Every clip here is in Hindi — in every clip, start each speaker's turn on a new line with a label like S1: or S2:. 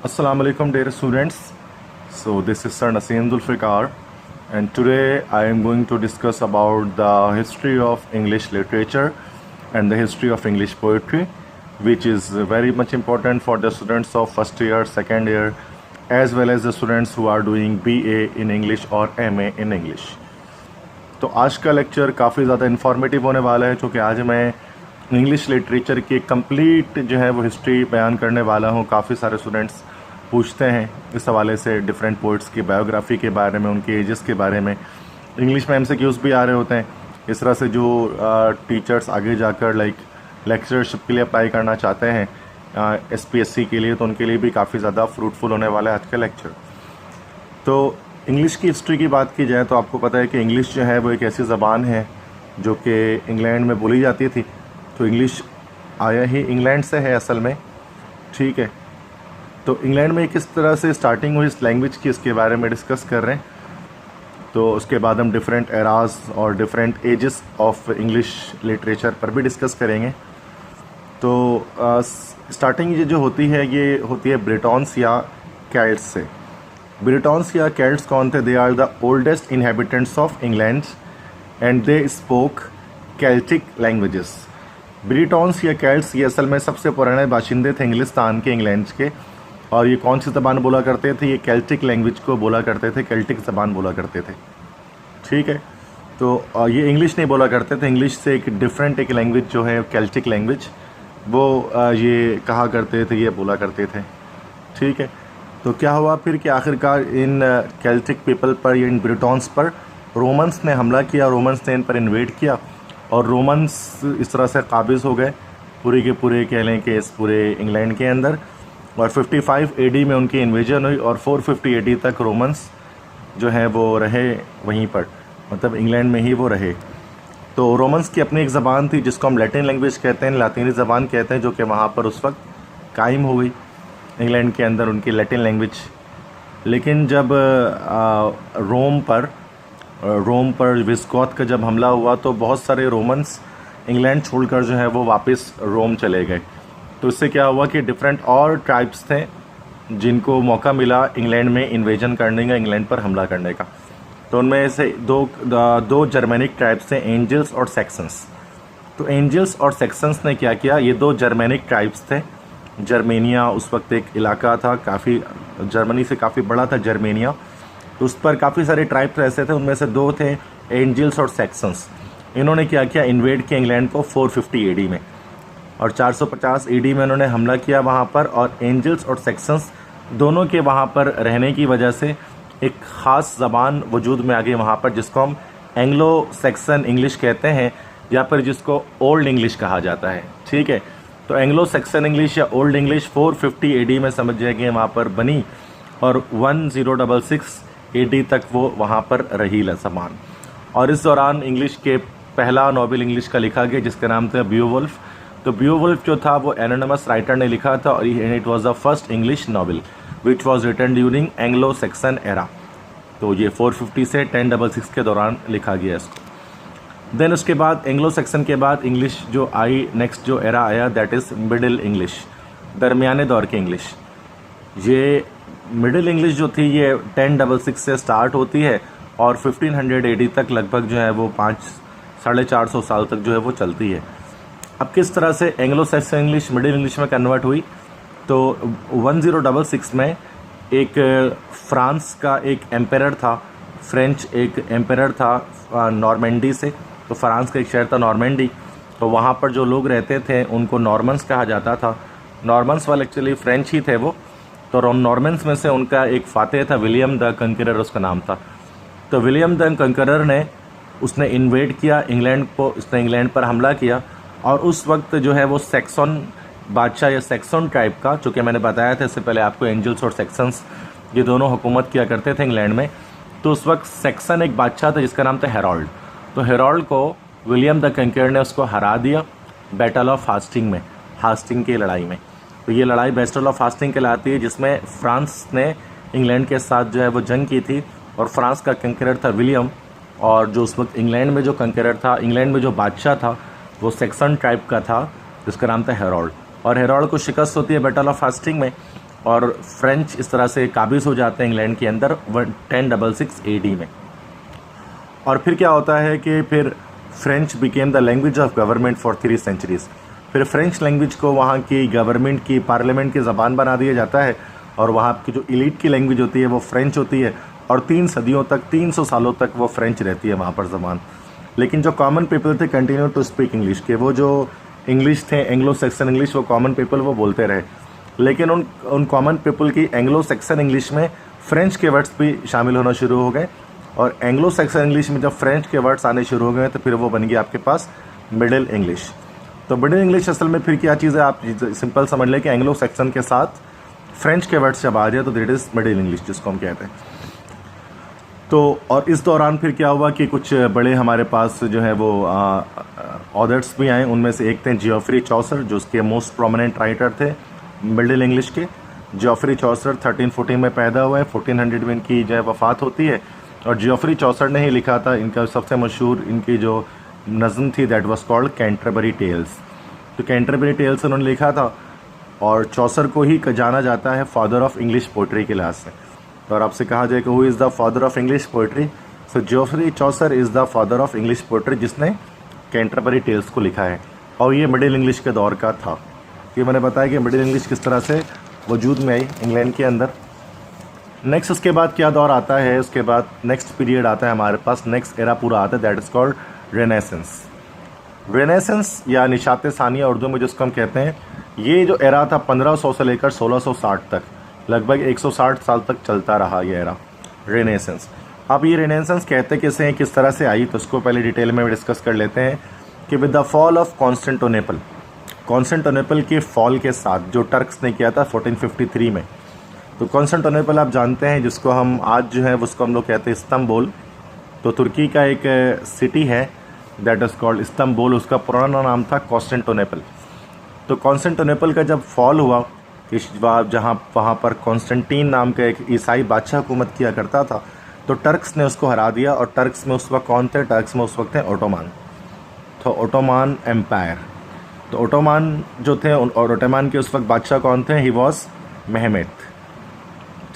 S1: Assalamu alaikum dear students. So this is Sir Naseem Zulfikar and today I am going to discuss about the history of English literature and the history of English poetry, which is very much important for the students of first year, second year, as well as the students who are doing BA in English or MA in English. तो आज का लेक्चर काफ़ी ज़्यादा इन्फॉर्मेटिव होने वाला है क्योंकि आज मैं इंग्लिश लिटरेचर की कंप्लीट जो है वो हिस्ट्री बयान करने वाला हूँ। काफ़ी सारे स्टूडेंट्स पूछते हैं इस हवाले से डिफरेंट पोइट्स की बायोग्राफी के बारे में, उनके एजेस के बारे में। इंग्लिश में MCQs भी आ रहे होते हैं। इस तरह से जो टीचर्स आगे जाकर लेक्चरशिप के लिए अप्लाई करना चाहते हैं SPSC के लिए, तो उनके लिए भी काफ़ी ज़्यादा फ्रूटफुल होने वाला है आज का लेक्चर। तो इंग्लिश की हिस्ट्री की बात की जाए तो आपको पता है कि इंग्लिश जो है वो एक ऐसी ज़बान है जो कि इंग्लैंड में बोली जाती थी। तो इंग्लिश आया ही इंग्लैंड से है असल में, ठीक है। तो इंग्लैंड में किस तरह से स्टार्टिंग हुई इस लैंग्वेज की, इसके बारे में डिस्कस कर रहे हैं। तो उसके बाद हम डिफरेंट एराज और different ages of English literature पर भी डिस्कस करेंगे। तो स्टार्टिंग ये जो होती है ये होती है ब्रिटॉन्स या केल्ट्स से। ब्रिटॉन्स या केल्ट्स कौन थे? They are the oldest inhabitants of England and they spoke Celtic languages. Britons या केल्ट्स ये असल में सबसे पुराने बाशिंदे थे इंग्लिस्तान के, इंग्लैंड के। और ये कौन सी ज़बान बोला करते थे? ये केल्टिक लैंग्वेज को बोला करते थे, केल्टिक ज़बान बोला करते थे, ठीक है। तो ये इंग्लिश नहीं बोला करते थे। इंग्लिश से एक डिफरेंट एक लैंग्वेज जो है केल्टिक लैंग्वेज, वो ये कहा करते थे, ये बोला करते थे, ठीक है। तो क्या हुआ फिर कि आखिरकार इन केल्टिक पीपल पर या इन ब्रिटॉन्स पर रोमन्स ने हमला किया, रोमन्स ने इन पर इन्वेड किया और रोमन्स इस तरह से काबिज़ हो गए पूरे के पूरे, कह लें कि इस पूरे इंग्लैंड के अंदर। और 55 AD में उनकी इन्वेजन हुई और 450 AD तक रोमन्स जो है वो रहे वहीं पर, मतलब इंग्लैंड में ही वो रहे। तो रोमन्स की अपनी एक ज़बान थी जिसको हम लैटिन लैंग्वेज कहते हैं, लातीनी ज़बान कहते हैं, जो कि वहाँ पर उस वक्त कायम हो गई इंग्लैंड के अंदर, उनकी लैटिन लैंग्वेज। लेकिन जब रोम पर विस्कॉथ का जब हमला हुआ तो बहुत सारे रोमन्स इंग्लैंड छोड़कर जो है वो वापस रोम चले गए। तो इससे क्या हुआ कि डिफरेंट और ट्राइब्स थे जिनको मौका मिला इंग्लैंड में इन्वेजन करने का, इंग्लैंड पर हमला करने का। तो उनमें से दो जर्मेनिक ट्राइब्स थे, एंजल्स और सैक्सन्स। तो एंजल्स और सैक्सन्स ने क्या किया, ये दो जर्मेनिक ट्राइब्स थे। जर्मेनिया उस वक्त एक इलाका था, काफ़ी जर्मनी से काफ़ी बड़ा था जर्मेनिया। तो उस पर काफ़ी सारे ट्राइब्स ऐसे थे, उनमें से दो थे एंजल्स और सैक्सन्स। इन्होंने क्या किया, इन्वेड किया इंग्लैंड को 450 AD में और 450 AD में उन्होंने हमला किया वहाँ पर। और एंजल्स और सैक्सन्स दोनों के वहाँ पर रहने की वजह से एक ख़ास ज़बान वजूद में आ गई वहाँ पर, जिसको हम एंग्लो सैक्सन इंग्लिश कहते हैं या फिर जिसको ओल्ड इंग्लिश कहा जाता है, ठीक है। तो एंग्लो सैक्सन इंग्लिश या ओल्ड इंग्लिश 450 AD में समझ जाएंगे वहाँ पर बनी और 1066 AD तक वो वहाँ पर रही ज़बान। और इस दौरान इंग्लिश के पहला नॉवेल इंग्लिश का लिखा गया जिसका नाम था बियोवुल्फ। तो बियोवुल्फ जो था वो एनोनिमस राइटर ने लिखा था और it was the first English novel which was written during Anglo Saxon era. तो ये 450 से 1066 के दौरान लिखा गया इसको। देन उसके बाद एंग्लो सैक्सन के बाद इंग्लिश जो आई, नेक्स्ट जो एरा आया दैट इज़ मिडिल इंग्लिश, दरमियाने दौर की इंग्लिश। ये मिडिल इंग्लिश जो थी ये 1066 से स्टार्ट होती है और 1500 AD तक लगभग जो है वो 450 साल तक जो है वो चलती है। अब किस तरह से Anglo Saxon English middle English में कन्वर्ट हुई, तो 1066 में एक फ्रांस का एक एम्परर था, फ्रेंच एक एम्परर था नॉर्मेंडी से। तो फ्रांस का एक शहर था नॉर्मेंडी, तो वहाँ पर जो लोग रहते थे उनको नॉर्मन्स कहा जाता था। नॉर्मन्स वाले एक्चुअली फ्रेंच ही थे वो। तो नॉर्मन्स में से उनका एक फातेह था, विलियम द कंकरर उसका नाम था। तो विलियम द कंकरर ने उसने इन्वेड किया इंग्लैंड को, उसने इंग्लैंड पर हमला किया। और उस वक्त जो है वो सैक्सन बादशाह या सैक्सन ट्राइब का, चूँकि मैंने बताया था इससे पहले आपको एंजल्स और सैक्सन्स ये दोनों हुकूमत किया करते थे इंग्लैंड में। तो उस वक्त सैक्सन एक बादशाह था जिसका नाम था हेरोल्ड। तो हेरोल्ड को विलियम द कंकरर ने उसको हरा दिया बैटल ऑफ हास्टिंग में, हास्टिंग की लड़ाई में। तो ये लड़ाई बैटल ऑफ हास्टिंग कहलाती है जिसमें फ्रांस ने इंग्लैंड के साथ जो है वो जंग की थी और फ्रांस का कंकरर था विलियम। और जो उस वक्त इंग्लैंड में जो कंकरर था, इंग्लैंड में जो बादशाह था वो सैक्सन ट्राइब का था जिसका नाम था हेरोल्ड। और हेरोल्ड को शिकस्त होती है बैटल ऑफ हास्टिंग में। और फ्रेंच इस तरह से काबिज़ हो जाते हैं इंग्लैंड के अंदर 1066 AD में। और फिर क्या होता है कि फिर French became the language of government for 3 centuries. फिर फ्रेंच लैंग्वेज को वहाँ की गवर्नमेंट की पार्लियामेंट की ज़बान बना दिया जाता है और वहाँ की जो इलीट की लैंग्वेज होती है वो फ्रेंच होती है और 3 सदियों तक 300 सालों तक वो फ्रेंच रहती है वहाँ पर ज़बान। लेकिन जो कॉमन पीपल थे कंटिन्यू टू स्पीक इंग्लिश, के वो जो इंग्लिश थे एंग्लो सेक्सन इंग्लिश, वो कॉमन पीपल वो बोलते रहे। लेकिन उन कॉमन पीपल की एंग्लो सेक्सन इंग्लिश में फ्रेंच के वर्ड्स भी शामिल होना शुरू हो गए और एंग्लो सेक्सन इंग्लिश में जब फ्रेंच के वर्ड्स आने शुरू हो गए तो फिर वो बन गया आपके पास मिडिल इंग्लिश। तो मिडिल इंग्लिश असल में फिर क्या चीज़ है, आप सिंपल समझ लें कि एंग्लो सेक्सन के साथ फ्रेंच के वर्ड्स जब आ जाए तो दैट इज़ मिडिल इंग्लिश जिसको हम कहते हैं। तो और इस दौरान फिर क्या हुआ कि कुछ बड़े हमारे पास जो है वो ऑथर्स भी आए। उनमें से एक थे जियोफ्री चौसर, जो उसके मोस्ट प्रोमिनेंट राइटर थे मिडिल इंग्लिश के। जियोफ्री चौसर 1314 में पैदा हुआ है, 1400 में इनकी जो है वफ़ात होती है। और जियोफ्री चौसर ने ही लिखा था, इनका सबसे मशहूर इनकी जो नज़म थी that was called Canterbury Tales. तो कैंटरबरी टेल्स उन्होंने लिखा था और चौसर को ही जाना जाता है फादर ऑफ इंग्लिश पोइट्री के लिहाज से। और आपसे कहा जाए कि who is the father of English poetry, so Geoffrey Chaucer is the father of English poetry जिसने कैंटरबरी टेल्स को लिखा है। और ये मिडिल इंग्लिश के दौर का था। कि मैंने बताया कि मिडिल इंग्लिश किस तरह से वजूद में आई इंग्लैंड के अंदर। नेक्स्ट उसके बाद क्या दौर आता है, उसके बाद नेक्स्ट पीरियड आता है हमारे पास, नेक्स्ट एरा पूरा आता है that is called renaissance. Renaissance या निशात सानिया उर्दू में जिसको हम कहते हैं, ये जो एरा था 1500 से लेकर 1660 तक, लगभग 160 साल तक चलता रहा ये एरा रेनेसेंस। अब ये रेनेसेंस कहते किसे हैं, किस तरह से आई, तो उसको पहले डिटेल में डिस्कस कर लेते हैं कि with the fall of Constantinople के फॉल के साथ जो टर्क्स ने किया था 1453 में। तो कॉन्स्टेंटिनोपल आप जानते हैं जिसको हम आज जो है उसको हम लोग कहते हैं इस्तांबुल। तो तुर्की का एक सिटी है दैट इज़ कॉल्ड इस्तांबुल, उसका पुराना नाम था कॉन्स्टेंटिनोपल। तो कॉन्स्टेंटिनोपल का जब फॉल हुआ, जहाँ वहाँ पर कॉन्स्टेंटीन नाम का एक ईसाई बादशाह हुकूमत किया करता था, तो टर्क्स ने उसको हरा दिया। और टर्क्स में उस वक्त कौन थे, टर्क्स में उस वक्त थे ओटोमान। तो ओटोमान एम्पायर, तो ओटोमान जो थे और ओटोमान के उस वक्त बादशाह कौन थे, ही वॉज मेहमेद,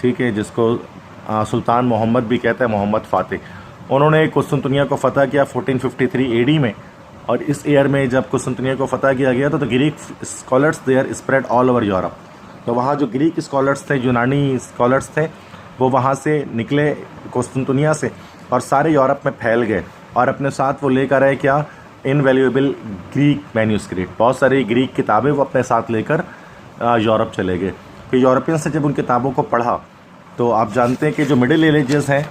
S1: ठीक है, जिसको सुल्तान मोहम्मद भी कहते हैं, मोहम्मद फ़ातिह। उन्होंने कुस्तुनतुनिया को फ़तह किया 1453 AD में। और इस ईयर में जब कुस्तुनतुनिया को फ़तह किया गया तो Greek scholars there spread all over Europe. तो वहाँ जो ग्रीक स्कॉलर्स थे, यूनानी स्कॉलर्स थे, वो वहाँ से निकले कुस्तुनतुनिया से और सारे यूरोप में फैल गए। और अपने साथ वो लेकर आए क्या, इनवैल्यूएबल ग्रीक मैन्यूस्क्रिप्ट, बहुत सारी ग्रीक किताबें वो अपने साथ लेकर यूरोप चले गए। फिर यूरोपियंस ने जब उन किताबों को पढ़ा तो आप जानते हैं कि जो मिडिल एजेस हैं,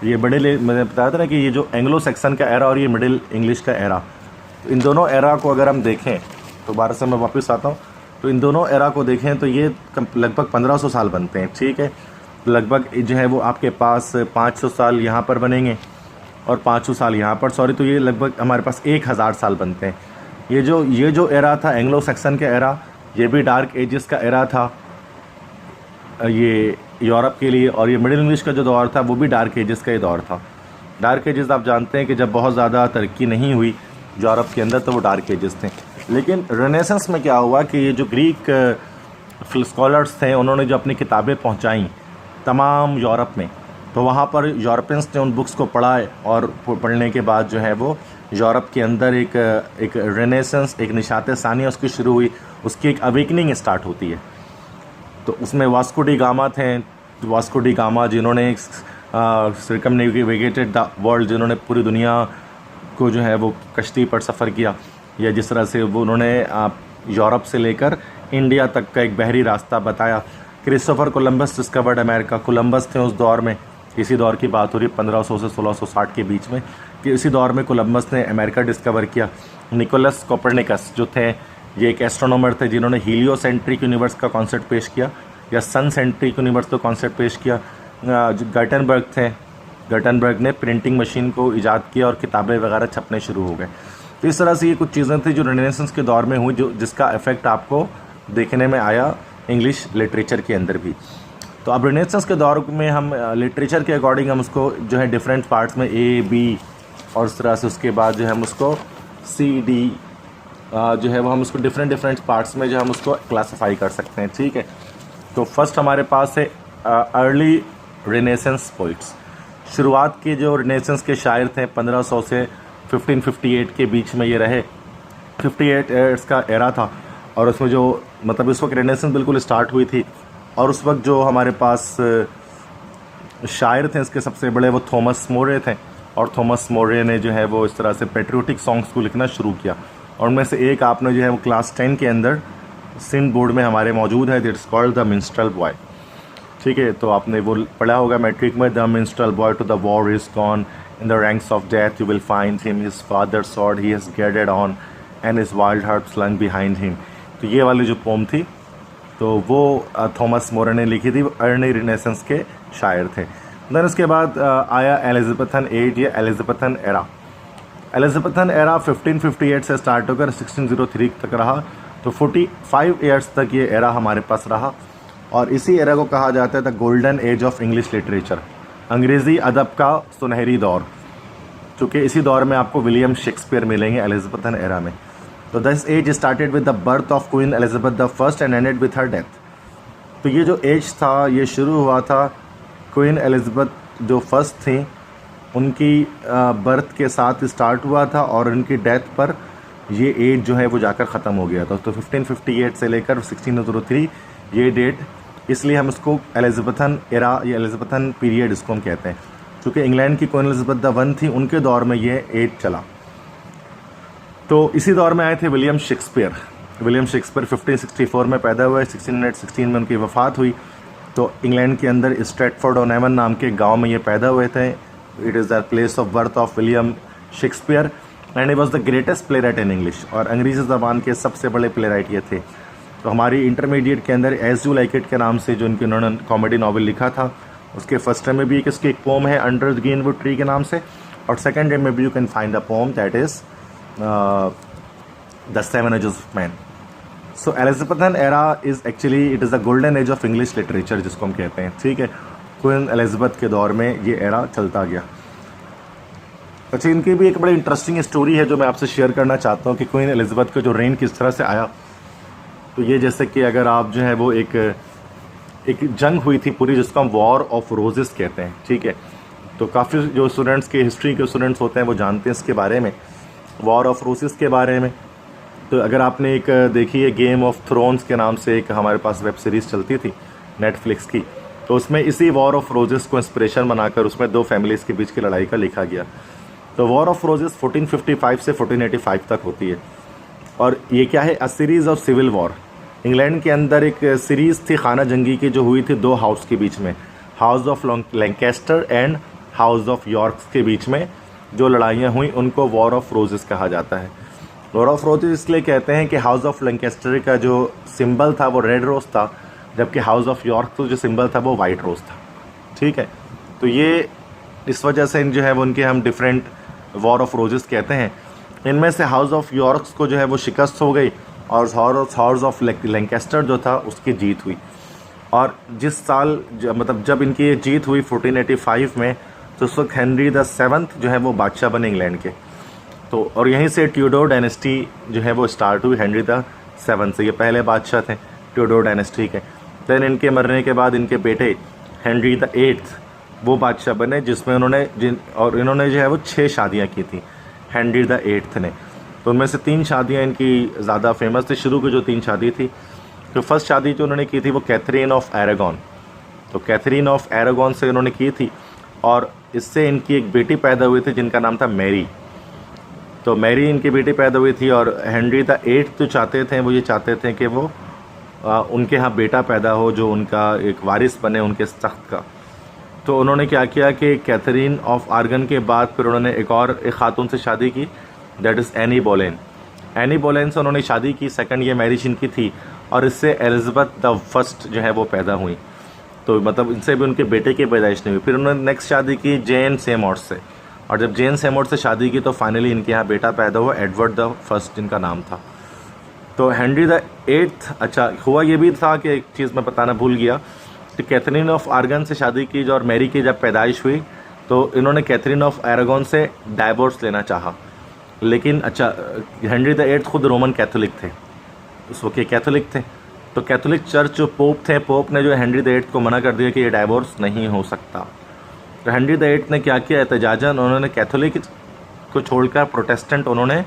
S1: ये मैंने बताया था ना कि ये जो एंग्लो सेक्सन का एरा और ये मिडिल इंग्लिश का एरा, तो इन दोनों एरा को अगर हम देखें, दोबारा से मैं वापस आता हूँ, तो इन दोनों एरा को देखें तो ये लगभग 1500 साल बनते हैं, ठीक है। लगभग जो है वो आपके पास 500 साल यहाँ पर बनेंगे और 500 साल यहाँ पर, सॉरी, तो ये लगभग हमारे पास 1000 साल बनते हैं। ये जो एरा था एंग्लो सेक्सन का एरा, ये भी डार्क एजेस का एरा था ये यूरोप के लिए। और ये मिडिल इंग्लिश का जो दौर था वो भी डार्क एजेस का ही दौर था। डार्क एजेस आप जानते हैं कि जब बहुत ज़्यादा तरक्की नहीं हुई यूरोप के अंदर तो वो डार्क एजेस थे। लेकिन रेनेसेंस में क्या हुआ कि ये जो ग्रीक स्कॉलर्स थे उन्होंने जो अपनी किताबें पहुंचाई तमाम यूरोप में, तो वहाँ पर यूरोपियंस ने उन बुक्स को पढ़ा और पढ़ने के बाद जो है वो यूरोप के अंदर एक रेनेसेंस, एक निशात सानिया उसकी शुरू हुई, उसकी एक अवेकनिंग स्टार्ट होती है। तो उसमें वास्को डी गामा थे, वास्को डी गामा जिन्होंने सर्कमनेविगेटेड द वर्ल्ड, जिन्होंने पूरी दुनिया को जो है वो कश्ती पर सफ़र किया, या जिस तरह से वो उन्होंने यूरोप से लेकर इंडिया तक का एक बहरी रास्ता बताया। Christopher Columbus discovered America, Columbus थे उस दौर में, इसी दौर की बात हो रही है 1500 से 1660 के बीच में, कि इसी दौर में कोलंबस ने अमेरिका डिस्कवर किया। निकोलस कोपरनिकस जो थे, ये एक एस्ट्रोनॉमर थे जिन्होंने हीलियोसेंट्रिक यूनिवर्स का कॉन्सेप्ट पेश किया या सन सेंट्रिक यूनिवर्स का कॉन्सेप्ट पेश किया। गटनबर्ग थे, गटनबर्ग ने प्रिंटिंग मशीन को ईजाद किया और किताबें वगैरह छपने शुरू हो गए। तो इस तरह से ये कुछ चीज़ें थी जो रेनेसेंस के दौर में हुई, जिसका इफ़ेक्ट आपको देखने में आया इंग्लिश लिटरेचर के अंदर भी। तो अब रेनेसेंस के दौर में हम लिटरेचर के अकॉर्डिंग हम उसको जो है डिफरेंट पार्ट्स में A, B और इस तरह से उसके बाद जो है हम उसको C, D जो है वो हम उसको डिफरेंट पार्ट्स में जो हम उसको क्लासीफाई कर सकते हैं, ठीक है। तो फर्स्ट हमारे पास है अर्ली रेनेसेंस पोइट्स। शुरुआत के जो रेनेसेंस के शायर थे 1500 से 1558 के बीच में ये रहे। 58 ईयर्स का एरा था और उसमें जो मतलब इस वक्त रेनेसेंस बिल्कुल स्टार्ट हुई थी। और उस वक्त जो हमारे पास शायर थे इसके सबसे बड़े वो थॉमस मोरे थे। और थॉमस मोरे ने जो है वो इस तरह से पेट्रियोटिक सॉन्ग्स को लिखना शुरू किया। और उनमें से एक आपने जो है वो क्लास 10 के अंदर सिंध बोर्ड में हमारे मौजूद है, it's called the minstrel boy. ठीक है, तो आपने वो पढ़ा होगा मैट्रिक में, the minstrel boy to the war is gone, in the ranks of death you will find him, his father sword he has gated on and his wild heart slung behind him. तो ये वाली जो पोम थी तो वो थॉमस मोरे ने लिखी थी, अर्ली रिनेसेंस के शायर थे। देन उसके बाद आया एलिज़ाबेथन एज या एलिज़ाबेथन एरा। एलिज़ाबेथन एरा 1558 से स्टार्ट होकर 1603 तक रहा। तो 45 ईयर्स तक ये एरा हमारे पास रहा और इसी एरा को कहा जाता है the golden age of English literature, अंग्रेज़ी अदब का सुनहरी दौर, चूँकि इसी दौर में आपको विलियम शेक्सपियर मिलेंगे एलिज़ाबेथन एरा में। तो this age started with the birth of Queen Elizabeth the first and ended with her death. तो ये जो एज था ये शुरू हुआ था क्वीन एलिज़ाबेथ जो फर्स्ट थी उनकी बर्थ के साथ स्टार्ट हुआ था और उनकी डेथ पर ये एज जो है वो जाकर ख़त्म हो गया था। तो 1558 से लेकर 1603 ये डेट, इसलिए हम इसको एलिज़ाबेथन एरा या एलिज़ाबेथन पीरियड इसको हम कहते हैं, क्योंकि इंग्लैंड की क्वीन एलिज़ाबेथ द वन थी उनके दौर में ये एज चला। तो इसी दौर में आए थे विलियम शेक्सपियर। विलियम शेक्सपियर 1564 में पैदा हुए, 1616 में उनकी वफ़ात हुई। तो इंग्लैंड के अंदर स्ट्रेटफोर्ड ऑन एवन नाम के गांव में ये पैदा हुए थे। It is the place of birth of William Shakespeare and he was the greatest play right in English. और अंग्रेज़ी ज़बान के सबसे बड़े प्ले राइट ये थे। तो हमारी इंटरमीडिएट के अंदर एज यू लाइक इट के नाम से जो उनकी उन्होंने कॉमेडी नावल लिखा था उसके फर्स्ट टाइम में भी इसकी एक पोम है अंडर द ग्रीनवुड ट्री के नाम से, और सेकेंड टाइम में भी you can find a poem that is the seven ages of man. So Elizabethan era is actually it is the golden age of English literature जिसको हम कहते हैं। ठीक है, क्वीन एलिज़ाबेथ के दौर में ये एरा चलता गया। अच्छा, इनकी भी एक बड़ी इंटरेस्टिंग स्टोरी है जो मैं आपसे शेयर करना चाहता हूँ कि क्वीन एलिज़ाबेथ का जो रेन किस तरह से आया। तो ये जैसे कि अगर आप जो है वो एक जंग हुई थी पूरी जिसको हम वॉर ऑफ रोजेस कहते हैं। ठीक है, तो काफ़ी जो स्टूडेंट्स के हिस्ट्री के स्टूडेंट्स होते हैं वो जानते हैं इसके बारे में, वॉर ऑफ रोजेस के बारे में। तो अगर आपने एक देखी है गेम ऑफ थ्रोन्स के नाम से एक हमारे पास वेब सीरीज़ चलती थी नेटफ्लिक्स की, तो उसमें इसी वॉर ऑफ रोजेस को इंस्पिरेशन बनाकर उसमें दो फैमिलीज़ के बीच की लड़ाई का लिखा गया। तो वॉर ऑफ रोजेस 1455 से 1485 तक होती है। और ये क्या है, a series of civil war. England के अंदर एक सीरीज़ थी खाना जंगी की जो हुई थी दो हाउस के बीच में, house of Lancaster and house of York के बीच में जो लड़ाइयाँ हुई उनको वॉर ऑफ रोजेस कहा जाता है। वॉर ऑफ रोजेस इसलिए कहते हैं कि हाउस ऑफ लैंकेस्टर का जो सिंबल था वो रेड रोज़ था, जबकि हाउस ऑफ यॉर्क का जो सिंबल था वो वाइट रोज़ था। ठीक है, तो ये इस वजह से जो है वो उनके हम डिफरेंट वॉर ऑफ रोजेस कहते हैं। इनमें से हाउस ऑफ यॉर्क को जो है वो शिकस्त हो गई और हाउस ऑफ लैंकेस्टर जो था उसकी जीत हुई। और जिस साल मतलब जब इनकी ये जीत हुई 1485 में, तो उस वक्त हेनरी द 7th जो है वो बादशाह बने इंग्लैंड के। तो और यहीं से ट्यूडोर डायनेस्टी जो है वो स्टार्ट हुई हेनरी द 7th से। ये पहले बादशाह थे ट्यूडोर डायनेस्टी के। दैन इनके मरने के बाद इनके बेटे हेनरी द 8th वो बादशाह बने, जिसमें इन्होंने जो है वो 6 शादियाँ की थी हेनरी द 8th ने। तो उनमें से 3 शादियाँ इनकी ज़्यादा फेमस थी। शुरू की जो 3 शादी थी, तो फर्स्ट शादी जो उन्होंने की थी वो कैथरीन ऑफ एरागॉन। तो कैथरीन ऑफ एरागॉन से उन्होंने की थी और इससे इनकी एक बेटी पैदा हुई थी जिनका नाम था मैरी। तो मैरी इनकी बेटी पैदा हुई थी और हेनरी द 8th जो चाहते थे वो ये चाहते थे कि वो उनके यहाँ बेटा पैदा हो जो उनका एक वारिस बने उनके तख्त का। तो उन्होंने क्या किया कि कैथरीन ऑफ आर्गन के बाद फिर उन्होंने एक खातून से शादी की, दैट इज़ एनी बोलेन। एनी बोलेन से उन्होंने शादी की, सेकंड ये मैरिज इनकी थी और इससे एलिज़ाबेथ द फर्स्ट जो है वो पैदा हुई। तो मतलब इनसे भी उनके बेटे की पैदाइश नहीं हुई। फिर उन्होंने नेक्स्ट शादी की जेन सेमोर्ट से, और जब जेन सेमोर्ट से शादी की तो फाइनली इनके यहाँ बेटा पैदा हुआ, एडवर्ड द फर्स्ट जिनका नाम था। तो हेनरी द 8th, अच्छा हुआ ये भी था कि एक चीज़ मैं बताना भूल गया कि कैथरीन ऑफ आर्गन से शादी की और मैरी की जब पैदाइश हुई तो इन्होंने कैथरीन ऑफ एरागॉन से डाइवोर्स लेना चाहा, लेकिन अच्छा हेनरी द 8th खुद रोमन कैथोलिक थे, उस वक्त कैथोलिक थे। तो कैथोलिक चर्च जो पोप थे, पोप ने जो हेनरी द एट्थ को मना कर दिया कि ये डाइवोर्स नहीं हो सकता। तो हेनरी द एट्थ ने क्या किया, एहतजाजन उन्होंने कैथोलिक को छोड़कर प्रोटेस्टेंट उन्होंने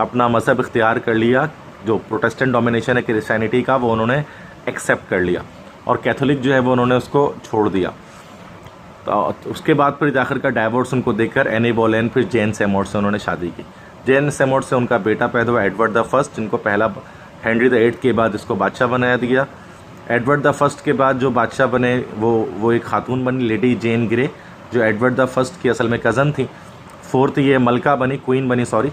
S1: अपना मज़हब इख्तियार कर लिया। जो प्रोटेस्टेंट डोमिनेशन है क्रिश्चियनिटी का, वो उन्होंने एक्सेप्ट कर लिया और कैथोलिक जो है वो उन्होंने उसको छोड़ दिया। तो उसके बाद फिर आखिर का डाइवोर्स उनको देकर एनी बोलेन फिर जेन सेमोर से उन्होंने शादी की। जेन सेमोर से उनका बेटा पैदा हुआ एडवर्ड द फर्स्ट, जिनको पहला हेनरी द एट्थ के बाद इसको बादशाह बनाया गया। एडवर्ड द फर्स्ट के बाद जो बादशाह बने वो एक खातून बनी, लेडी जेन ग्रे, जो एडवर्ड द फर्स्ट की असल में कज़न थी। फोर्थ ये मलका बनी, क्वीन बनी सॉरी।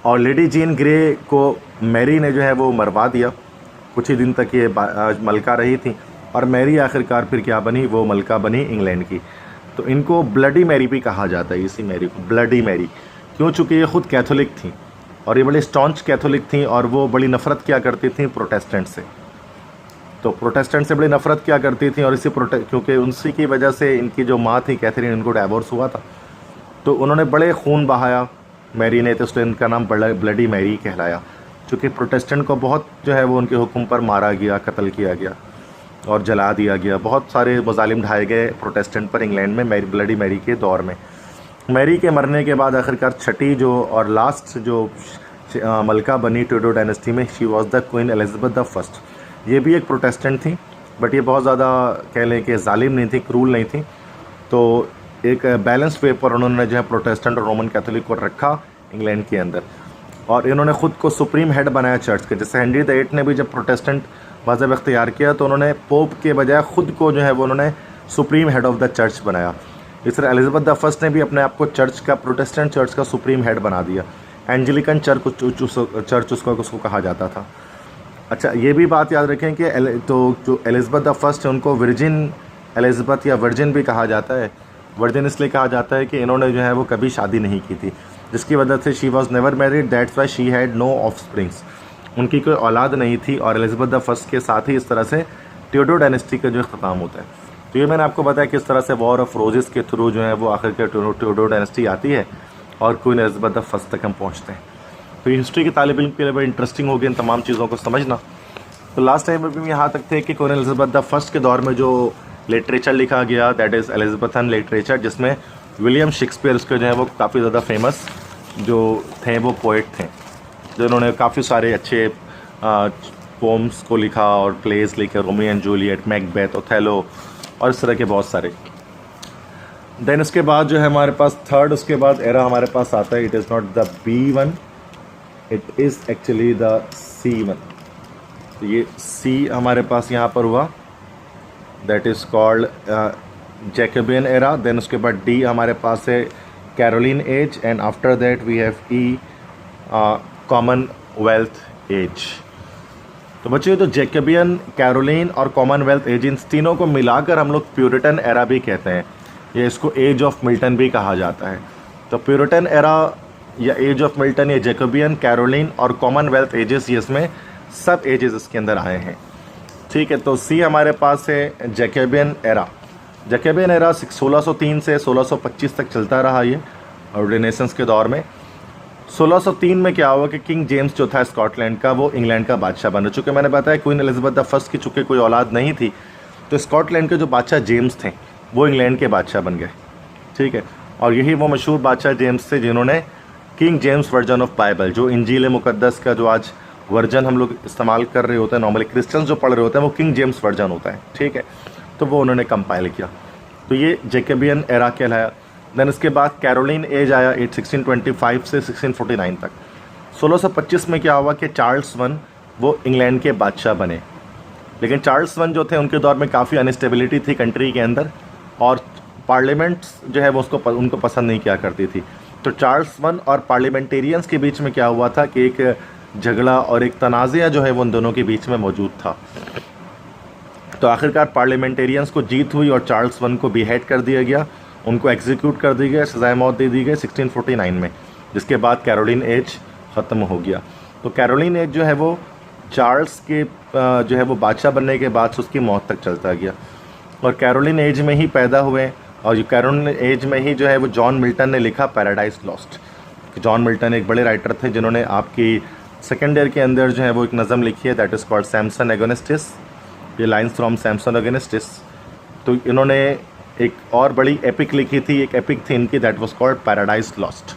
S1: और लेडी जेन ग्रे को मैरी ने जो है वो मरवा दिया। कुछ ही दिन तक ये मलका रही थी और मैरी आखिरकार फिर क्या बनी, वो मलका बनी इंग्लैंड की। तो इनको ब्लडी मैरी भी कहा जाता है, इसी मैरी को ब्लडी मैरी, क्यों? चूँकि ये ख़ुद कैथोलिक थी और ये बड़ी स्टॉन्च कैथोलिक थी और वो बड़ी नफ़रत क्या करती थी प्रोटेस्टेंट से। तो प्रोटेस्टेंट से बड़ी नफ़रत क्या करती थी और इसी क्योंकि उनसी की वजह से इनकी जो माँ थी कैथरीन, इनको डाइवोर्स हुआ था। तो उन्होंने बड़े खून बहाया मैरी ने, तो इसलिए इनका नाम ब्लडी मैरी कहलाया। चूँकि प्रोटेस्टेंट को बहुत जो है वो उनके हुक्म पर मारा गया, कत्ल किया गया और जला दिया गया। बहुत सारे मज़ालिम ढाए गए प्रोटेस्टेंट पर इंग्लैंड में ब्लडी मैरी के दौर में। मैरी के मरने के बाद आखिरकार छठी जो और लास्ट जो मलका बनी ट्यूडर डायनेस्टी में, she was the queen Elizabeth the first. ये भी एक प्रोटेस्टेंट थी, बट ये बहुत ज़्यादा कह लें कि जालिम नहीं थी, क्रूल नहीं थी। तो एक बैलेंस वे पर उन्होंने जो है प्रोटेस्टेंट और रोमन कैथोलिक को रखा इंग्लैंड के अंदर, और इन्होंने ख़ुद को सुप्रीम हेड बनाया चर्च के। जैसे हेनरी द एट्थ ने भी जब प्रोटेस्टेंट मज़हब इख्तियार किया तो उन्होंने पोप के बजाय ख़ुद को जो है वो उन्होंने supreme head of the church बनाया। इस तरह एलिजाबेथ द फर्स्ट ने भी अपने आप को चर्च का, प्रोटेस्टेंट चर्च का सुप्रीम हेड बना दिया। एंजेलिकन चर्च उसको कहा जाता था। अच्छा, ये भी बात याद रखें कि तो जो एलिजाबेथ द फर्स्ट है उनको वर्जिन एलिजाबेथ या वर्जिन भी कहा जाता है। वर्जिन इसलिए कहा जाता है कि इन्होंने जो है वो कभी शादी नहीं की थी, जिसकी वजह से she was never married, that's why she had no offsprings. उनकी कोई औलाद नहीं थी और एलिजाबेथ द फर्स्ट के साथ ही इस तरह से ट्यूडर डायनेस्टी का जो अख्ताम होता है। तो ये मैंने आपको बताया किस तरह से वॉर ऑफ रोजेस के थ्रू जो है वो आखिर के ट्यूडर डायनेस्टी आती है और क्वीन एलिजाबेथ द फर्स्ट तक हम पहुँचते हैं। तो हिस्ट्री के तालिब इल्म के लिए बड़ी इंटरेस्टिंग होगी इन तमाम चीज़ों को समझना। तो लास्ट टाइम में भी यहाँ तक थे कि क्वीन एलिजाबेथ द फर्स्ट के दौर में जो लिटरेचर लिखा गया, दैट इज़ एलिजाबेथन लिटरेचर, जिसमें विलियम शेक्सपियर उसके जो है वो काफ़ी ज़्यादा फेमस जो थे वो पोइट थे, जिन्होंने काफ़ी सारे अच्छे पोम्स को लिखा और प्लेस लिखे, Romeo and Juliet, Macbeth, Othello और इस तरह के बहुत सारे। देन उसके बाद जो है हमारे पास थर्ड उसके बाद एरा हमारे पास आता है, it is not the B1, it is actually the C1। तो ये C हमारे पास यहाँ पर हुआ, that is called Jacobean era. Then उसके बाद D हमारे पास है Caroline age, and after that we have E Commonwealth age. तो बच्चों तो जैकोबियन, कैरोलिन और कॉमनवेल्थ एज, इन तीनों को मिलाकर हम लोग प्यूरिटन एरा भी कहते हैं, या इसको एज ऑफ मिल्टन भी कहा जाता है। तो प्यूरिटन एरा या एज ऑफ मिल्टन, या जैकोबियन, कैरोलिन और कॉमनवेल्थ एजेस, ये इसमें सब एजेस इसके अंदर आए हैं। ठीक है, तो C हमारे पास है जैकोबियन एरा। जैकोबियन एरा 1603 से 1625 तक चलता रहा ये, और रेनेसेंस के दौर में 1603 में क्या हुआ कि किंग जेम्स जो था स्कॉटलैंड का, वो इंग्लैंड का बादशाह बन चुके। मैंने बताया क्वीन एलिजाबेथ द फर्स्ट की चूँकि कोई औलाद नहीं थी, तो स्कॉटलैंड के जो बादशाह जेम्स थे वो इंग्लैंड के बादशाह बन गए। ठीक है, और यही वो मशहूर बादशाह जेम्स थे जिन्होंने king James version of Bible, जो इंजील मुक़द्दस का जो आज वर्जन हम लोग इस्तेमाल कर रहे होते हैं, नॉर्मली क्रिश्चियंस जो पढ़ रहे होते हैं, वो किंग जेम्स वर्जन होता है। ठीक है, तो वो उन्होंने कंपाइल किया, तो ये जैकोबियन एरा कहलाया। देन इसके बाद कैरोलिन एज आया 1625 से 1649 तक। 1625 में क्या हुआ कि चार्ल्स वन वो इंग्लैंड के बादशाह बने, लेकिन चार्ल्स वन जो थे उनके दौर में काफ़ी अनस्टेबिलिटी थी कंट्री के अंदर, और पार्लियामेंट जो है वो उनको पसंद नहीं किया करती थी। तो चार्ल्स वन और पार्लियामेंटेरियंस के बीच में क्या हुआ था कि एक झगड़ा और एक तनाज़ा जो है वो उन दोनों के बीच में मौजूद था। तो आखिरकार पार्लियामेंटेरियंस को जीत हुई और चार्ल्स वन को बीहेड कर दिया गया, उनको एग्जीक्यूट कर दिया गया, सज़ाए मौत दे दी गई 1649 में, जिसके बाद कैरोलिन एज ख़त्म हो गया। तो कैरोलिन एज जो है वो चार्ल्स के जो है वो बादशाह बनने के बाद से उसकी मौत तक चलता गया, और कैरोलिन एज में ही पैदा हुए, और जो कैरोलिन एज में ही जो है वो जॉन मिल्टन ने लिखा पैराडाइज लॉस्ट। जॉन मिल्टन एक बड़े राइटर थे जिन्होंने आपकी सेकेंड ईयर के अंदर जो है वो एक नज़म लिखी है, दैट इज़ कॉल्ड सैमसन एगोनिस्टिस, ये लाइन्स फ्रॉम सैमसन एगोनिस्टिस। तो इन्होंने एक और बड़ी एपिक लिखी थी, एक एपिक थी इनकी, that was called paradise lost,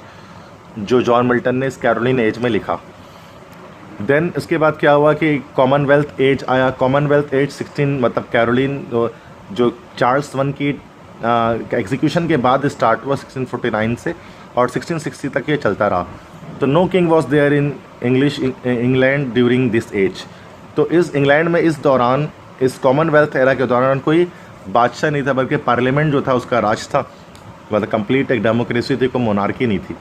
S1: जो जॉन मिल्टन ने इस कैरोलिन एज में लिखा। देन इसके बाद क्या हुआ कि कॉमनवेल्थ एज आया। कॉमनवेल्थ एज 16 मतलब कैरोलिन जो चार्ल्स वन की एग्जीक्यूशन के बाद स्टार्ट हुआ 1649 से, और 1660 तक ये चलता रहा। तो no king was there in England during this age. तो इस इंग्लैंड में इस दौरान, इस कॉमनवेल्थ एरा के दौरान कोई बादशाह नहीं था, बल्कि पार्लियामेंट जो था उसका राज था, मतलब कंप्लीट एक डेमोक्रेसी थी, कोई मोनार्की नहीं थी।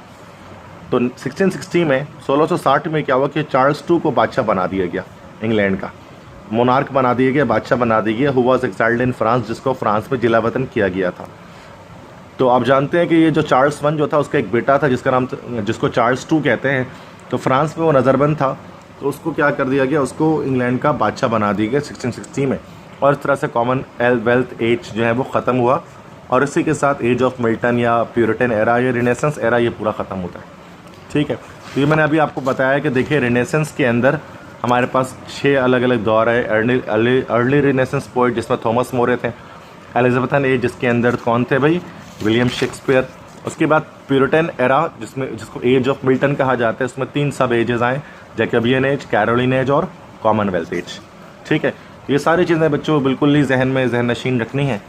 S1: तो 1660 में 1660 में क्या हुआ कि चार्ल्स II को बादशाह बना दिया गया, इंग्लैंड का मोनार्क बना दिया गया, बादशाह बना दिया गया, who was exiled in France, जिसको फ्रांस में जिलावतन किया गया था। तो आप जानते हैं कि ये जो चार्ल्स I जो था उसका एक बेटा था जिसका नाम, जिसको चार्ल्स II कहते हैं। तो फ्रांस में वो नज़रबंद था, तो उसको क्या कर दिया गया, उसको इंग्लैंड का बादशाह बना दिया गया 1660 में। और इस तरह से कॉमनवेल्थ एज जो है वो ख़त्म हुआ, और इसी के साथ एज ऑफ मिल्टन या प्यूरिटन एरा या रिनेसेंस एरा ये पूरा ख़त्म होता है। ठीक है, तो ये मैंने अभी आपको बताया कि देखिए रिनेसेंस के अंदर हमारे पास 6 अलग अलग दौर है। अर्ली रिनेसेंस पोइट जिसमें थॉमस मोरे थे, एलिजाबेथन एज जिसके अंदर कौन थे भाई, विलियम शेक्सपियर। उसके बाद प्यूरिटन एरा जिसको एज ऑफ मिल्टन कहा जाता है, उसमें 3 सब एजेस आए, जैकबियन एज, कैरोलिन एज और कॉमनवेल्थ एज। ठीक है, ये सारी चीज़ें बच्चों बिल्कुल ही जहन में जहन नशीन रखनी है,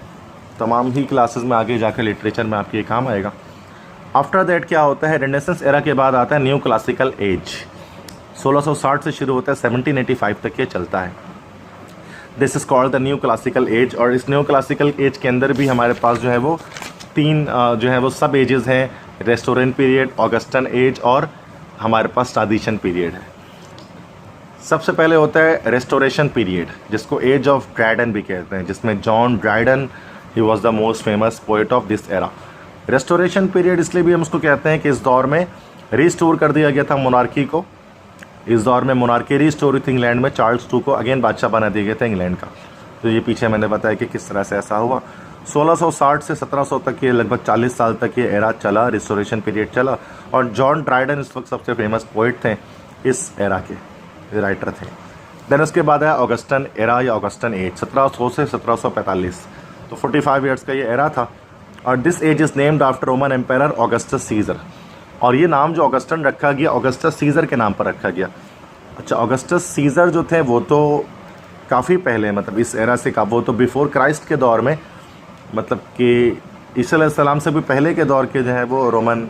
S1: तमाम ही क्लासेस में आगे जाकर लिटरेचर में आपके ये काम आएगा। आफ्टर दैट क्या होता है, रेनेसेंस एरा के बाद आता है न्यू क्लासिकल एज। 1660 से शुरू होता है, 1785 तक ये चलता है। This is called the new classical as. और इस न्यू क्लासिकल एज के अंदर भी हमारे पास जो है वो 3 जो है वो सब एजेस हैं, रेस्टोरेंट पीरियड, ऑगस्टन एज और हमारे पास ट्रांजिशन पीरियड है। सबसे पहले होता है रेस्टोरेशन पीरियड, जिसको एज ऑफ ड्राइडन भी कहते हैं, जिसमें John Dryden he was the most famous poet of this era. Restoration period इसलिए भी हम उसको कहते हैं कि इस दौर में रिस्टोर कर दिया गया था मोनार्की को। इस दौर में मोनार्की रिस्टोर हुई थी इंग्लैंड में, चार्ल्स II को अगेन बादशाह बना दिया गया था इंग्लैंड का। तो ये पीछे मैंने बताया कि किस तरह से ऐसा हुआ। 1660 से 1700 तक ये लगभग 40 साल तक ये एरा चला, रिस्टोरेशन पीरियड चला। और जॉन ड्राइडन इस वक्त सबसे फेमस पोइट थे, इस एरा के राइटर थे। देन उसके बाद आया ऑगस्टन एरा या ऑगस्टन एज, 1700 से 1745। तो 45 ईयर्स का ये एरा था। और this age is named after Roman empire Augustus Caesar. और ये नाम जो ऑगस्टन रखा गया, ऑगस्टस सीजर के नाम पर रखा गया। अच्छा, ऑगस्टस सीजर जो थे वो तो काफ़ी पहले, मतलब इस एरा से वो तो बिफोर क्राइस्ट के दौर में, मतलब कि ईसा अलैहिस्सलाम से भी पहले के दौर के जो है वो रोमन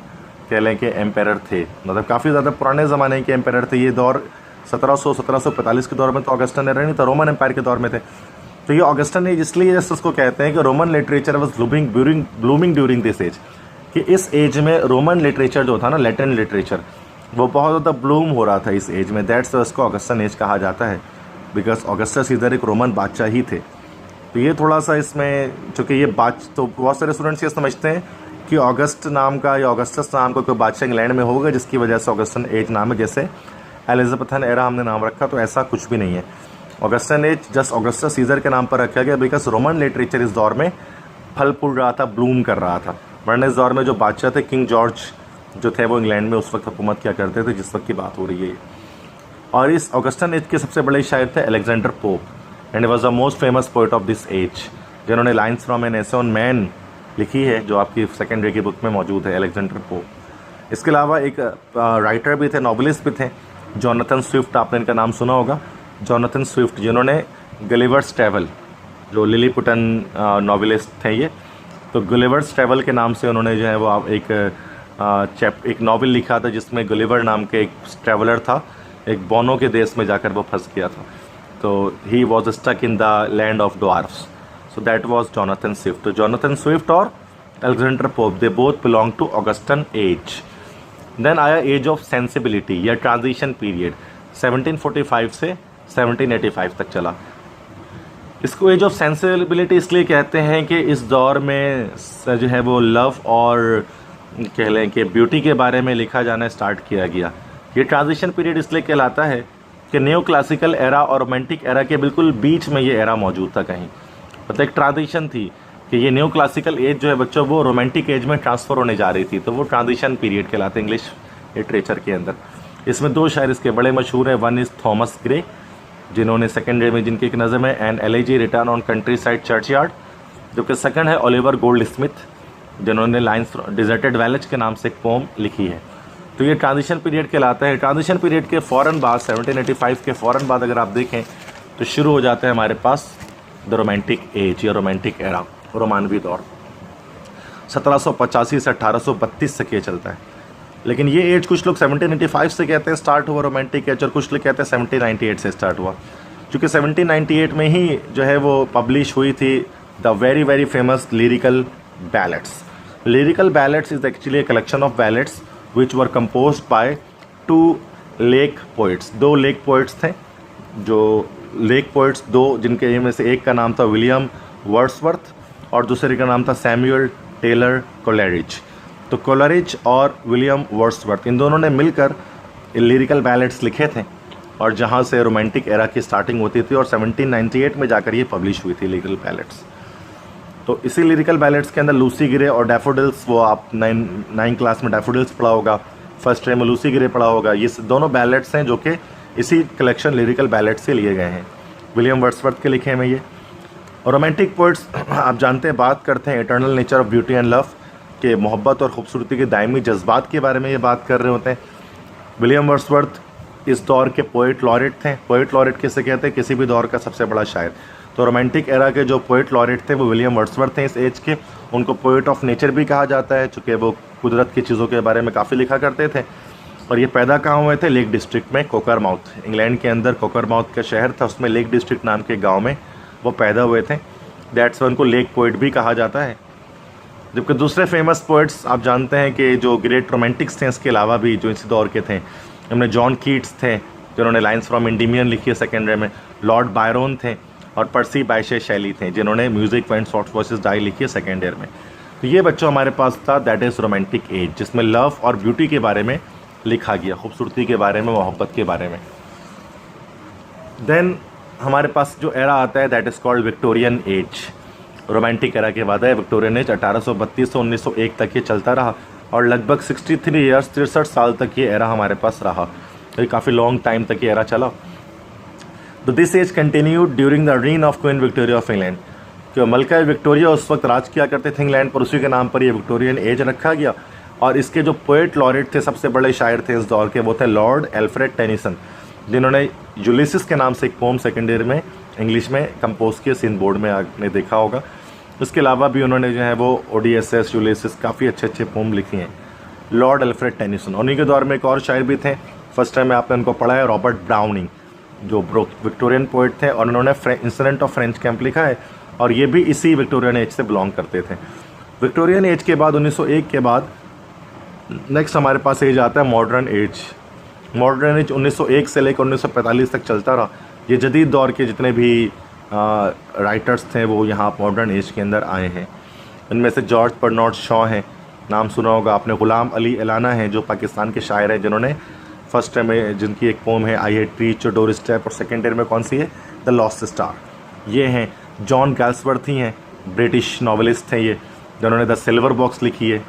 S1: कह लें कि एम्पायर थे, मतलब काफ़ी ज़्यादा पुराने ज़माने के एम्पायर थे। ये दौर 1745 के दौर में तो ऑगस्टन एरा नहीं था, रोमन एम्पायर के दौर में थे। तो ये ऑगस्टन एज इसलिए जैसे उसको कहते हैं कि Roman literature was blooming during this age, कि इस एज में रोमन लिटरेचर जो था ना, लैटिन लिटरेचर, वो बहुत ज़्यादा ब्लूम हो रहा था इस एज में। दैट्स उसको ऑगस्टन एज कहा जाता है, बिकॉज ऑगस्टस इधर एक रोमन बादशाह ही थे। तो ये थोड़ा सा इसमें, चूँकि ये तो बहुत सारे स्टूडेंट्स ये समझते हैं कि ऑगस्ट नाम का या ऑगस्टस नाम का कोई बादशाह इंग्लैंड में होगा जिसकी वजह से ऑगस्टन एज नाम है, जैसे एलिजाबेथन एरा हमने नाम रखा, तो ऐसा कुछ भी नहीं है। Augustan age just Augustus Caesar के नाम पर रखा गया बिकॉज रोमन लिटरेचर इस दौर में फल फूल रहा था, ब्लूम कर रहा था। वरना इस दौर में जो बादशाह थे, किंग जॉर्ज जो थे, वो इंग्लैंड में उस वक्त हुकूमत किया करते थे जिस वक्त की बात हो रही है। और इस ऑगस्टन एज के सबसे बड़े शायर थे Alexander Pope, and was the most famous poet of this age, जिन्होंने lines from an essay on man लिखी है, जो आपकी सेकेंडरी की बुक में मौजूद है, अलेक्जेंडर पोप। इसके अलावा एक राइटर भी थे, नॉवलिस्ट भी थे, जोनाथन स्विफ्ट, आपने इनका नाम सुना होगा, जोनाथन स्विफ्ट, जिन्होंने गलिवर्स ट्रैवल, जो लिलीपुटन नॉवलिस्ट थे ये, तो गलिवर्स ट्रैवल के नाम से उन्होंने जो है वो एक नॉवल लिखा था जिसमें गलिवर नाम के एक ट्रैवलर था, एक बोनो के देश में जाकर वो फंस गया था। तो he was stuck in the land of dwarfs, so that was Jonathan Swift. तो जोनाथन स्विफ्ट और Alexander Pope, they both belong to Augustan age. Then आया एज ऑफ सेंसिबिलिटी या ट्रांजिशन पीरियड, 1745 से 1785 तक चला। इसको एज ऑफ सेंसिबिलिटी इसलिए कहते हैं कि इस दौर में जो है वो लव और कह लें कि ब्यूटी के बारे में लिखा जाना स्टार्ट किया गया। ये ट्रांजिशन पीरियड इसलिए कहलाता है कि न्यू क्लासिकल एरा और रोमांटिक एरा के बिल्कुल बीच में ये एरा मौजूद था कहीं, मतलब एक ट्रांजिशन थी कि ये न्यू क्लासिकल एज जो है बच्चों वो रोमांटिक एज में ट्रांसफ़र होने जा रही थी, तो वो ट्रांजिशन पीरियड कहलाते हैं इंग्लिश लिटरेचर के अंदर। इसमें 2 शायर इसके बड़े मशहूर हैं। वन इज़ थॉमस ग्रे, जिन्होंने सेकेंडरी में जिनकी एक नज़म है an elegy written in country side churchyard, जबकि सेकंड है ओलिवर गोल्ड स्मिथ, जिन्होंने लाइन्स डिजर्टेड वैलेज के नाम से एक पोम लिखी है। तो ये ट्रांजिशन पीरियड कहलाता है। ट्रांजिशन पीरियड के फ़ौरन बाद 1785 के फ़ौरन बाद अगर आप देखें तो शुरू हो जाता है हमारे पास द रोमांटिक एज या रोमांटिक एरा, रोमानवी दौर। 1785 से 1832 तक ये चलता है। लेकिन ये एज कुछ लोग 1785 से कहते हैं स्टार्ट हुआ रोमांटिक एज, और कुछ लोग कहते हैं 1798 से स्टार्ट हुआ, क्योंकि 1798 में ही जो है वो पब्लिश हुई थी the very very famous lyrical ballads. Lyrical ballads is actually a collection of ballads which were composed by 2 lake poets. 2 lake poets थे, जो लेक पोइट्स 2, जिनके में से एक का नाम था विलियम वर्ड्सवर्थ और दूसरे का नाम था सैमुअल टेलर कोलेरिज। तो कोलेरिज और विलियम वर्ड्सवर्थ इन दोनों ने मिलकर लिरिकल बैलेट्स लिखे थे, और जहाँ से रोमांटिक एरा की स्टार्टिंग होती थी, और 1798 में जाकर ये पब्लिश हुई थी लिरिकल बैलेट्स। तो इसी लिरिकल बैलेट्स के अंदर लूसी ग्रे और डैफोडिल्स, वो आप 9 क्लास में डैफोडिल्स पढ़ा होगा, फर्स्ट टाइम में लूसी ग्रे पढ़ा होगा, ये दोनों बैलेट्स हैं जो कि इसी कलेक्शन लिरिकल बैलेट्स से लिए गए हैं, विलियम वर्ड्सवर्थ के लिखे हैं ये। और रोमांटिक पोइट्स आप जानते हैं बात करते हैं eternal nature of beauty and love, के मोहब्बत और ख़ूबसूरती के दायमी जज्बात के बारे में ये बात कर रहे होते हैं। विलियम वर्ड्सवर्थ इस दौर के पोइट लॉरेट थे। पोइट लॉरेट किसे कहते हैं? किसी भी दौर का सबसे बड़ा शायर। तो रोमांटिक एरा के जो पोइट लॉरेट थे वो विलियम वर्ड्सवर्थ थे इस एज के। उनको पोइट ऑफ नेचर भी कहा जाता है, चूँकि वो कुदरत की चीज़ों के बारे में काफ़ी लिखा करते थे। और ये पैदा कहाँ हुए थे? लेक डिस्ट्रिक्ट में, कोकरमाउथ, इंग्लैंड के अंदर कोकरमाउथ का शहर था, उसमें लेक डिस्ट्रिक्ट नाम के गाँव में वो पैदा हुए थे। दैट्स वन को लेक पोइट भी कहा जाता है। जबकि दूसरे फेमस पोइट्स आप जानते हैं कि जो ग्रेट रोमांटिक्स थे इसके अलावा भी जो इसी दौर के थे, हमने जॉन कीट्स थे जिन्होंने लाइन्स फ्रॉम इंडीमियन लिखी है सेकेंडरी में, लॉर्ड बायरोन थे, और पर्सी बायशे शैली थे जिन्होंने music and soft voices die लिखी है सेकेंड ईयर में। तो ये बच्चों हमारे पास था दैट इज़ रोमांटिक एज, जिसमें लव और ब्यूटी के बारे में लिखा गया, खूबसूरती के बारे में, मोहब्बत के बारे में। देन हमारे पास जो एरा आता है that is called Victorian age. Romantic era के बाद है विक्टोरियन एज। 1832 से 1901 तक ये चलता रहा, और लगभग 63 ईयर्स 63 साल तक ये एरा हमारे पास रहा। ये काफ़ी लॉन्ग टाइम तक ये एरा चला। तो this age continued during the reign of Queen Victoria of England. क्यों मलका विक्टोरिया उस वक्त राज किया करते थे इंग्लैंड पर, उसी के नाम पर ये विक्टोरियन एज रखा गया। और इसके जो पोएट लॉरेट थे, सबसे बड़े शायर थे इस दौर के, वो थे लॉर्ड एल्फ्रेड टेनिसन, जिन्होंने यूलिसिस के नाम से एक पोम सेकेंड ईयर में इंग्लिश में कंपोज किया, सीन बोर्ड में आपने देखा होगा। इसके अलावा भी उन्होंने जो है वो ओडीएसएस, यूलिसिस, काफ़ी अच्छे अच्छे पोम लिखी हैं, लॉर्ड एल्फ्रेड टेनिसन। उन्हीं के दौर में एक और शायर भी थे, फर्स्ट टाइम में आपने उनको पढ़ा है, रॉबर्ट ब्राउनिंग, जो विक्टोरियन पोइट थे, और उन्होंने इंसिडेंट ऑफ फ्रेंच कैंप लिखा है, और ये भी इसी विक्टोरियन एज से बिलोंग करते थे। विक्टोरियन एज के बाद 1901 के बाद नेक्स्ट हमारे पास एज आता है मॉडर्न एज। मॉडर्न एज 1901 से लेकर 1945 तक चलता रहा। ये जदीद दौर के जितने भी राइटर्स थे वो यहाँ मॉडर्न एज के अंदर आए हैं। इनमें से जॉर्ज बर्नार्ड शॉ हैं, नाम सुना होगा आपने। गुलाम अली एलाना हैं जो पाकिस्तान के शायर हैं, जिन्होंने फर्स्ट ईयर में जिनकी एक पोम है आई हेड रीच डोर स्टेप, और सेकेंड ईयर में कौन सी है? The lost star. ये हैं जॉन गैल्सवर्थ हैं, ब्रिटिश नॉवलिस्ट हैं ये, जिन्होंने द सिल्वर बॉक्स लिखी है।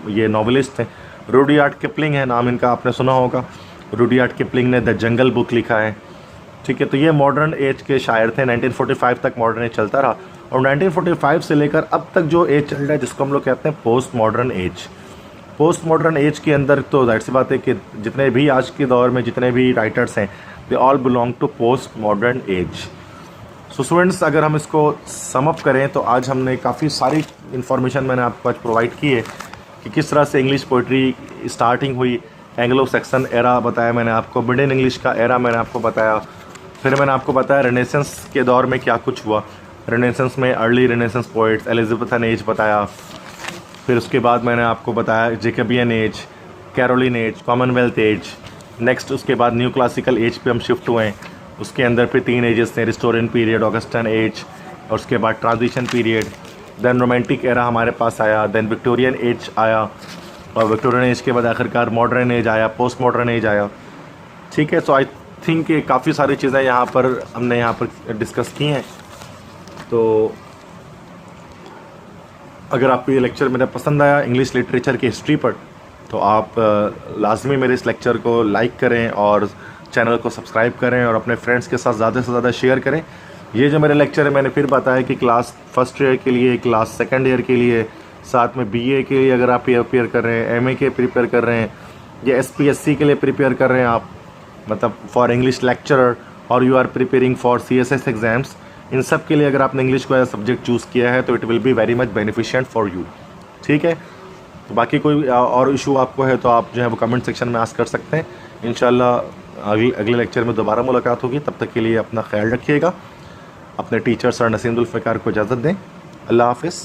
S1: ये नॉवलिस्ट हैं। रुडयार्ड किपलिंग है, नाम इनका आपने सुना होगा। रुडयार्ड किपलिंग ने द जंगल बुक लिखा है, ठीक है। तो ये मॉडर्न एज के शायर थे। 1945 तक मॉडर्न एज चलता रहा, और 1945 से लेकर अब तक जो एज चल रहा है जिसको हम लोग कहते हैं post modern as. Post modern as के अंदर तो जाहिर सी बात है कि जितने भी आज के दौर में जितने भी राइटर्स हैं they all belong to post modern age. So students, अगर हम इसको सम अप करें तो आज हमने काफ़ी सारी इन्फॉर्मेशन मैंने आपको आज प्रोवाइड की है कि किस तरह से इंग्लिश पोइट्री स्टार्टिंग हुई। एंग्लो सेक्सन एरा बताया मैंने आपको, मिडिल इंग्लिश का एरा मैंने आपको बताया, फिर मैंने आपको बताया रेनेसेंस के दौर में क्या कुछ हुआ। रेनेसेंस में early Renaissance poets, Elizabethan age बताया, फिर उसके बाद मैंने आपको बताया Jacobean age, Caroline age, Commonwealth age. Next उसके बाद न्यू क्लासिकल एज पे हम शिफ्ट हुए हैं। उसके अंदर फिर 3 एजेस थे, रिस्टोरियन पीरियड, ऑगस्टन एज, और उसके बाद transition period, then romantic era हमारे पास आया, देन विक्टोरियन एज आया, और विक्टोरियन एज के बाद आखिरकार मॉडर्न एज आया, पोस्ट मॉडर्न एज आया, ठीक है। सो आई थिंक कि काफ़ी सारी चीज़ें यहाँ पर हमने यहाँ पर डिस्कस की हैं। तो अगर आपको ये लेक्चर मेरा पसंद आया इंग्लिश लिटरेचर की हिस्ट्री पर, तो आप लाजमी मेरे इस लेक्चर को लाइक करें और चैनल को सब्सक्राइब करें और अपने फ्रेंड्स के साथ ज़्यादा से ज़्यादा शेयर करें। ये जो मेरे लेक्चर है, मैंने फिर बताया कि क्लास फर्स्ट ईयर के लिए, क्लास सेकंड ईयर के लिए, साथ में बीए के लिए अगर आप प्रिपेयर कर रहे हैं, एमए के प्रिपेयर कर रहे हैं, या एसपीएससी के लिए प्रिपेयर कर रहे हैं आप, मतलब फॉर इंग्लिश लेक्चरर, और you are preparing for CSS exams, इन सब के लिए अगर आपने इंग्लिश को एज सब्जेक्ट चूज़ किया है तो it will be very much beneficent for you. ठीक है, तो बाकी कोई और इशू आपको है तो आप जो है वो कमेंट सेक्शन में आस्क कर सकते हैं। इंशाल्लाह अगले लेक्चर में दोबारा मुलाकात होगी। तब तक के लिए अपना ख्याल रखिएगा। अपने टीचर सर नसीम जुल्फ़िकार को इजाज़त दें। अल्लाह हाफ़िज़।